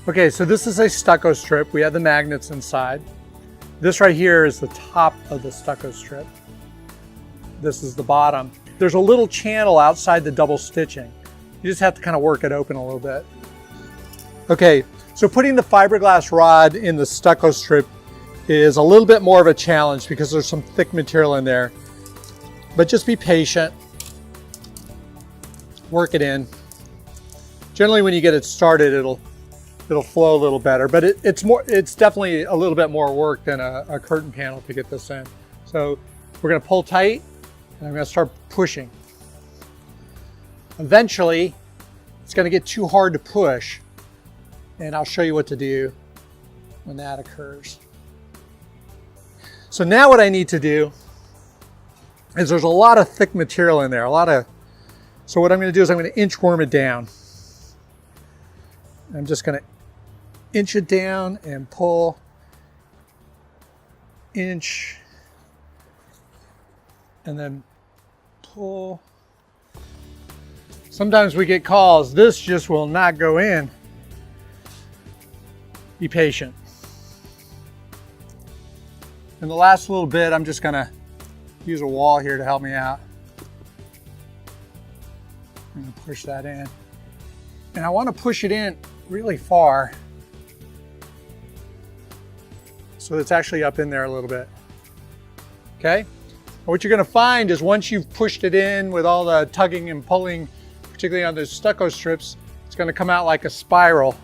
Okay, so this is a stucco strip. We have the magnets inside. This right here is the top of the stucco strip. This is the bottom. There's a little channel outside the double stitching. You just have to kind of work it open a little bit. Okay, so putting the fiberglass rod in the stucco strip is a little bit more of a challenge because there's some thick material in there. But just be patient. Work it in. Generally when you get it started, it'll flow a little better, but it's definitely a little bit more work than a curtain panel to get this in. So we're going to pull tight and I'm going to start pushing. Eventually it's going to get too hard to push, and I'll show you what to do when that occurs. So now what I need to do is there's a lot of thick material in there, so what I'm going to do is I'm going to inchworm it down. I'm just going to inch it down and pull, inch, and then pull. Sometimes we get calls, this just will not go in. Be patient. And the last little bit, I'm just going to use a wall here to help me out. I'm going to push that in. And I want to push it in really far so it's actually up in there a little bit. Okay? What you're going to find is once you've pushed it in with all the tugging and pulling, particularly on those stucco strips, it's going to come out like a spiral.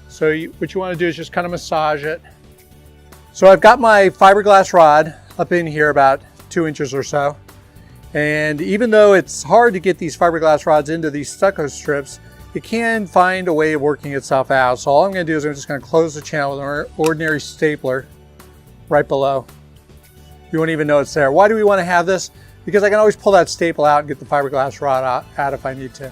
So what you want to do is just kind of massage it. So I've got my fiberglass rod up in here about 2 inches or so. And even though it's hard to get these fiberglass rods into these stucco strips, it can find a way of working itself out. So all I'm going to do is I'm just going to close the channel with an ordinary stapler right below. You won't even know it's there. Why do we want to have this? Because I can always pull that staple out and get the fiberglass rod out if I need to.